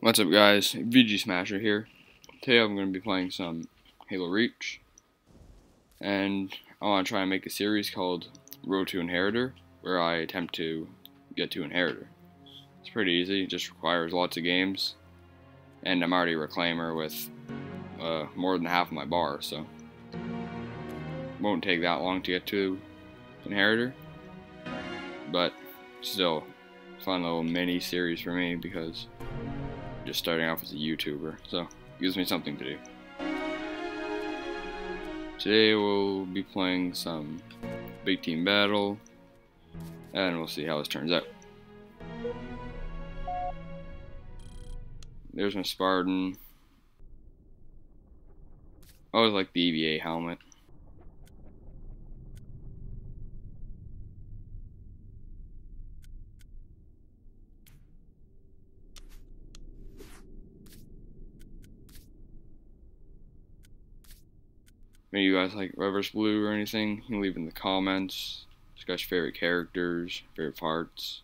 What's up, guys? VG Smasher here. Today I'm going to be playing some Halo Reach, and I want to try and make a series called Road to Inheritor, where I attempt to get to Inheritor. It's pretty easy, it just requires lots of games, and I'm already a Reclaimer with more than half of my bar, so it won't take that long to get to Inheritor, but still, fun little mini series for me because just starting off as a YouTuber, so it gives me something to do. Today we'll be playing some big team battle, and we'll see how this turns out. There's my Spartan. I always like the EVA helmet. Maybe you guys like Reverse Blue or anything, you can leave in the comments. Discuss your favorite characters, favorite parts.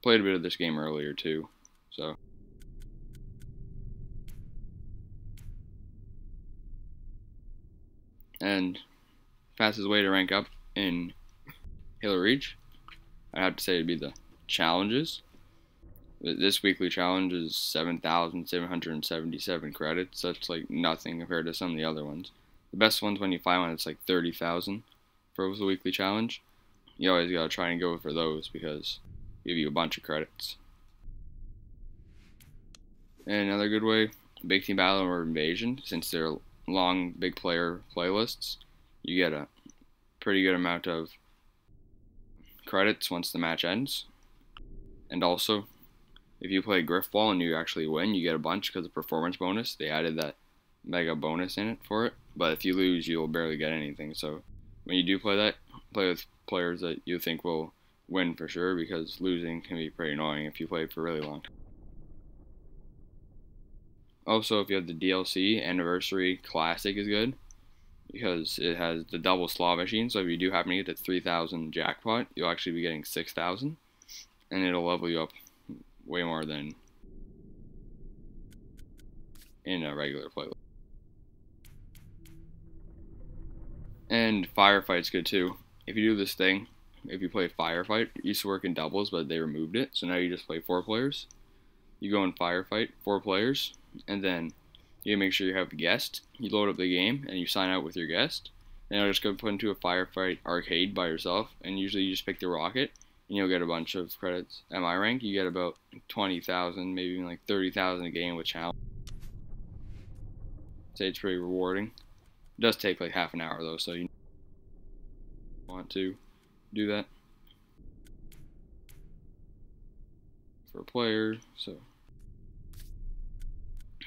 Played a bit of this game earlier too, so. And fastest way to rank up in Halo Reach, I have to say it'd be the challenges. This weekly challenge is 7,777 credits. That's like nothing compared to some of the other ones. The best one's when you find one that's like 30,000 for the weekly challenge. You always gotta try and go for those because they give you a bunch of credits. And another good way, Big Team Battle or Invasion, since they're long big player playlists, you get a pretty good amount of credits once the match ends. And also, if you play Griffball and you actually win, you get a bunch because of performance bonus. They added that mega bonus in it for it. But if you lose, you'll barely get anything. So when you do play that, play with players that you think will win for sure, because losing can be pretty annoying if you play for really long. Also, if you have the DLC, Anniversary Classic is good because it has the double slot machine. So if you do happen to get the 3,000 jackpot, you'll actually be getting 6,000, and it'll level you up way more than in a regular playlist. And Firefight's good too. If you do this thing, if you play Firefight, it used to work in doubles, but they removed it. So now you just play 4 players. You go in Firefight, 4 players, and then you make sure you have a guest. You load up the game and you sign out with your guest. Then you'll just go put into a Firefight arcade by yourself, and usually you just pick the rocket, and you'll get a bunch of credits. At my rank, you get about 20,000, maybe even like 30,000 a game with challenge. I'd say it's pretty rewarding. It does take like half an hour though, so you want to do that for a player. So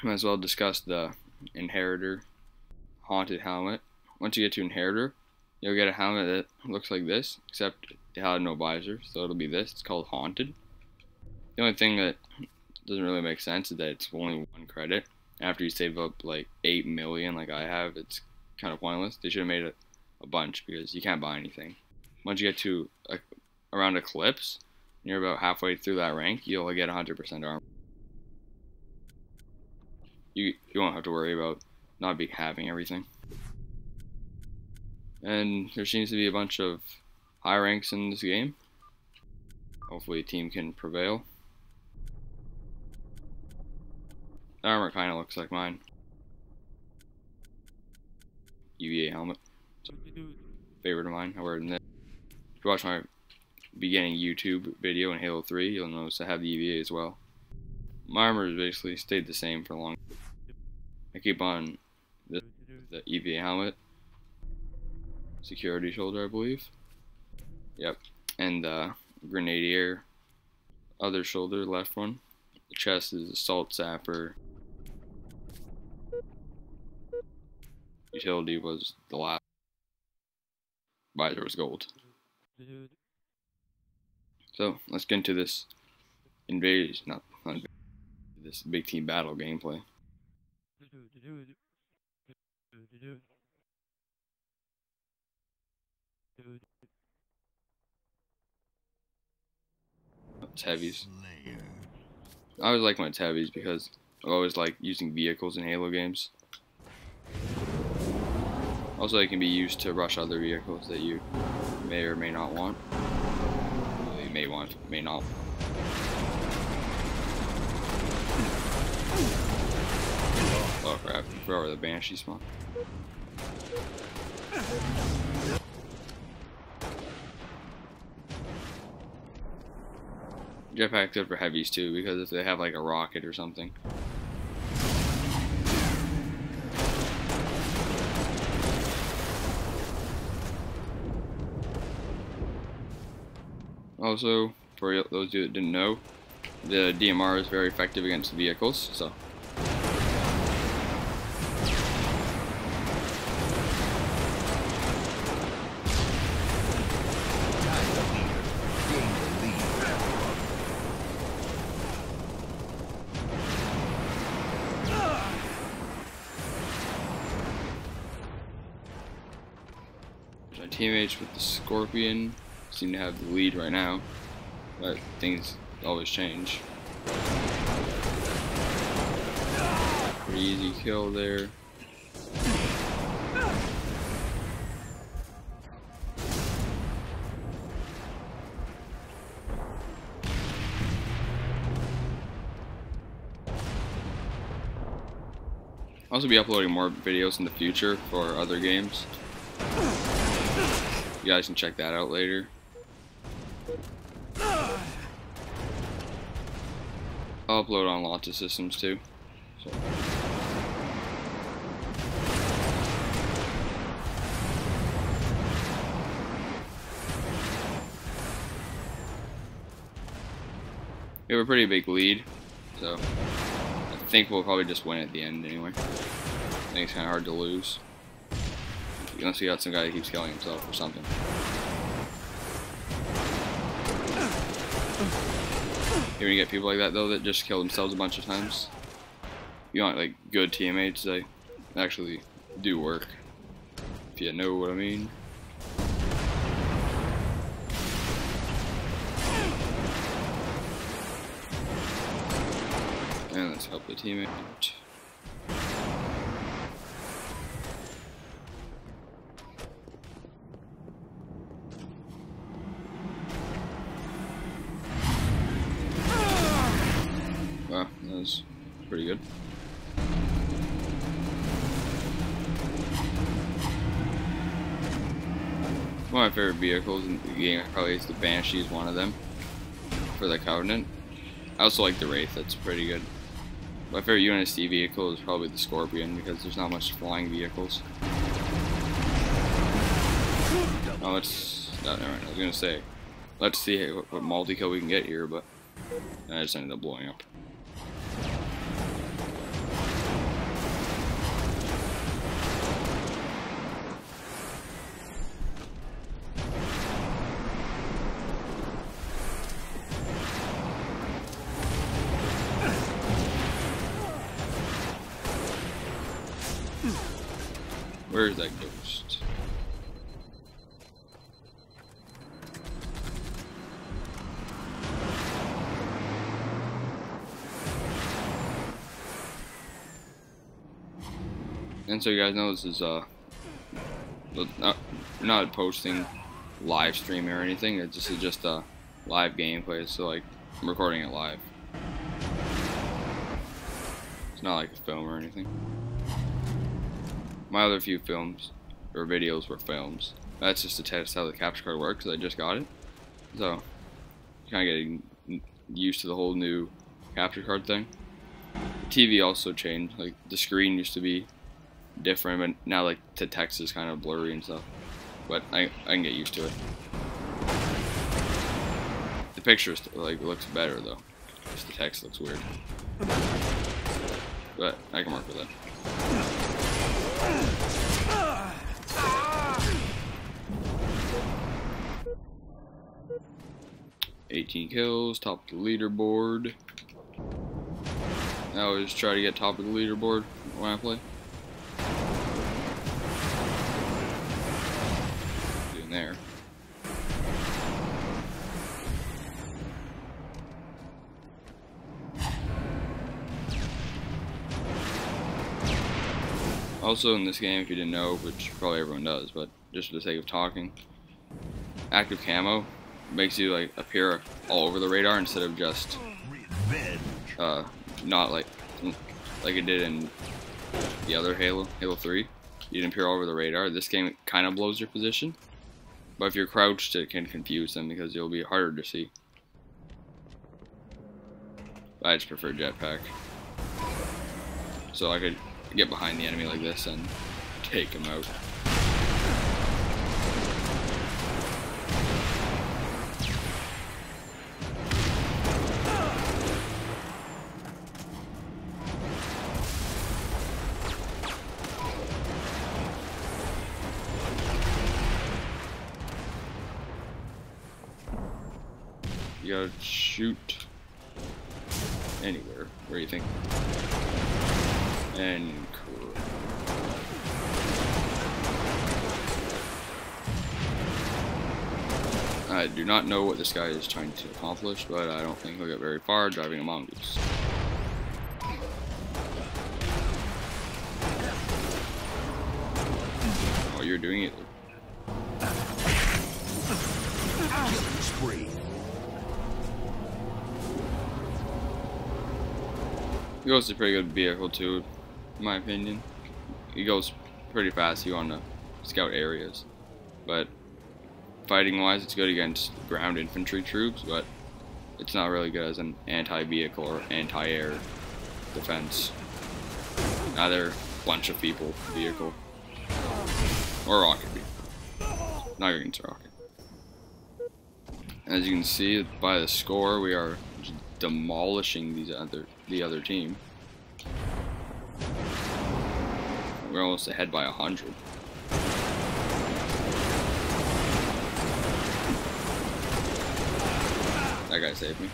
might as well discuss the Inheritor Haunted helmet. Once you get to Inheritor, you'll get a helmet that looks like this, except it had no visor, so it'll be this. It's called Haunted. The only thing that doesn't really make sense is that it's only 1 credit. After you save up like 8 million like I have, it's kind of pointless. They should have made it a bunch because you can't buy anything. Once you get to around Eclipse, and you're about halfway through that rank, you'll get 100% armor. You won't have to worry about not having everything. And there seems to be a bunch of high ranks in this game. Hopefully a team can prevail. The armor kind of looks like mine. UVA helmet. Favorite of mine. I wear it in this. If you watch my beginning YouTube video in Halo 3, you'll notice I have the UVA as well. My armor has basically stayed the same for long. I keep on the EVA helmet. Security shoulder, I believe. Yep. And the Grenadier other shoulder, left one. The chest is Assault Sapper. Utility was the last. Visor was gold. So let's get into this invasion, not this big team battle gameplay. It's heavies. I always like when it's heavies because I always like using vehicles in Halo games. Also, they can be used to rush other vehicles that you may or may not want. Well, you may want, may not. Oh crap, I forgot where the Banshee spawned. Jetpack's good for heavies too, because if they have like a rocket or something. Also, for those of you that didn't know, the DMR is very effective against vehicles, so. My teammates with the Scorpion seem to have the lead right now, but things always change. Pretty easy kill there. I'll also be uploading more videos in the future for other games. You guys can check that out later. I'll upload on lots of systems too. So. We have a pretty big lead, so I think we'll probably just win at the end anyway. I think it's kind of hard to lose. Unless you got some guy that keeps killing himself or something. When you get people like that though that just kill themselves a bunch of times, you want like good teammates that actually do work, if you know what I mean. And let's help the teammate out. Wow, that was pretty good. One of my favorite vehicles in the game probably is the Banshee, is one of them for the Covenant. I also like the Wraith, that's pretty good. My favorite UNSC vehicle is probably the Scorpion because there's not much flying vehicles. Oh, let's. No, never mind. I was gonna say, let's see what multi-kill we can get here, but I just ended up blowing up. Where's that ghost? And so you guys know this is not posting live streaming or anything. It's just a live gameplay. So like I'm recording it live. It's not like a film or anything. My other few films or videos were films. That's just to test how the capture card works, because I just got it. So, kind of getting used to the whole new capture card thing. The TV also changed. Like the screen used to be different, but now like the text is kind of blurry and stuff. But I can get used to it. The picture like looks better though. Just the text looks weird. But I can work with it. 18 kills, top of the leaderboard. I always try to get top of the leaderboard when I play. Doing there. Also in this game, if you didn't know, which probably everyone does, but just for the sake of talking, active camo makes you like appear all over the radar instead of just not like it did in the other Halo 3. You didn't appear all over the radar. This game kind of blows your position, but if you're crouched, it can confuse them because you'll be harder to see. I just prefer jetpack, so I could get behind the enemy like this and take him out. You gotta shoot anywhere. Where do you think? And I do not know what this guy is trying to accomplish, but I don't think he'll get very far driving a mongoose. Oh, you're doing it. The Ghost is a pretty good vehicle too, in my opinion. He goes pretty fast. You want to scout areas, but fighting wise, it's good against ground infantry troops, but it's not really good as an anti-vehicle or anti-air defense. Either bunch of people vehicle or rocket vehicle. Not against a rocket. As you can see by the score, we are demolishing the other team. We're almost ahead by 100. That guy saved me.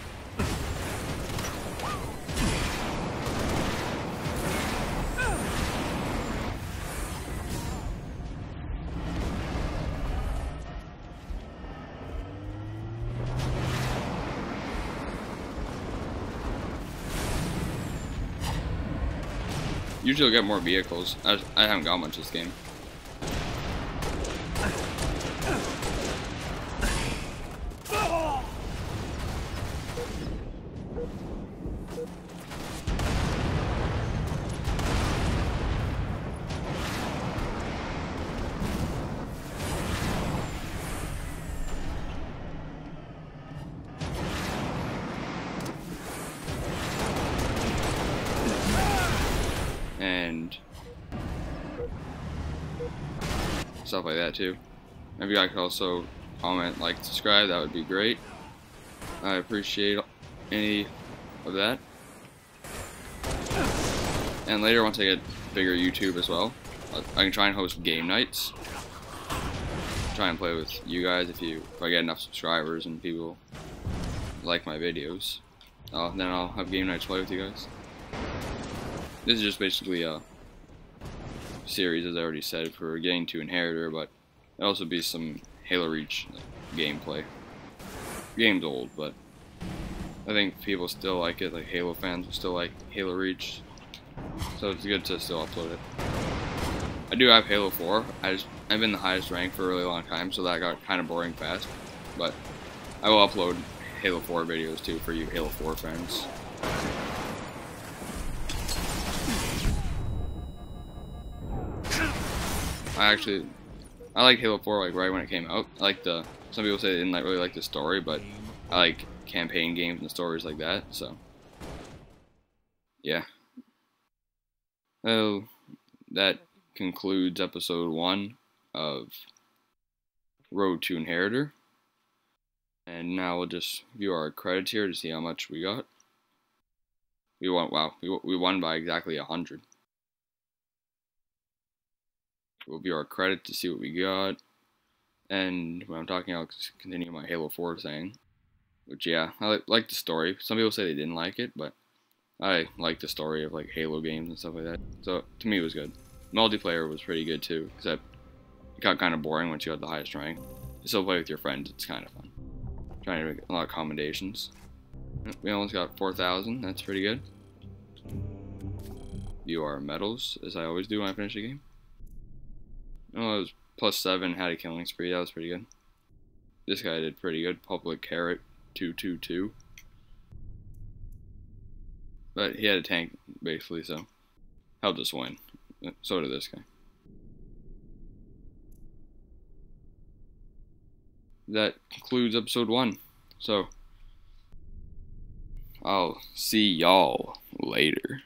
Usually I'll get more vehicles. I haven't got much this game. And stuff like that too. Maybe I could also comment, like, subscribe. That would be great. I appreciate any of that. And later, once I get bigger YouTube as well, I can try and host game nights. Try and play with you guys if I get enough subscribers and people like my videos. Then I'll have game nights play with you guys. This is just basically a series, as I already said, for getting to Inheritor, but there'll also be some Halo Reach gameplay. The game's old, but I think people still like it, like Halo fans will still like Halo Reach, so it's good to still upload it. I do have Halo 4. I've been the highest rank for a really long time, so that got kind of boring fast, but I will upload Halo 4 videos too for you Halo 4 fans. I like Halo 4 like right when it came out. I like some people say they didn't really like the story, but I like campaign games and stories like that, so yeah. Well, that concludes episode 1 of Road to Inheritor. And now we'll just view our credits here to see how much we got. We won by exactly 100. We'll view our credit to see what we got. And when I'm talking, I'll continue my Halo 4 thing. Which, yeah, I like the story. Some people say they didn't like it, but I like the story of like Halo games and stuff like that. So, to me, it was good. Multiplayer was pretty good too, except it got kind of boring once you got the highest rank. You still play with your friends, it's kind of fun. Trying to make a lot of commendations. We almost got 4,000, that's pretty good. view our medals, as I always do when I finish a game. Oh, it was +7, had a killing spree, that was pretty good. This guy did pretty good, Public Carrot 222. But he had a tank, basically, so helped us win. So did this guy. That concludes episode 1. So, I'll see y'all later.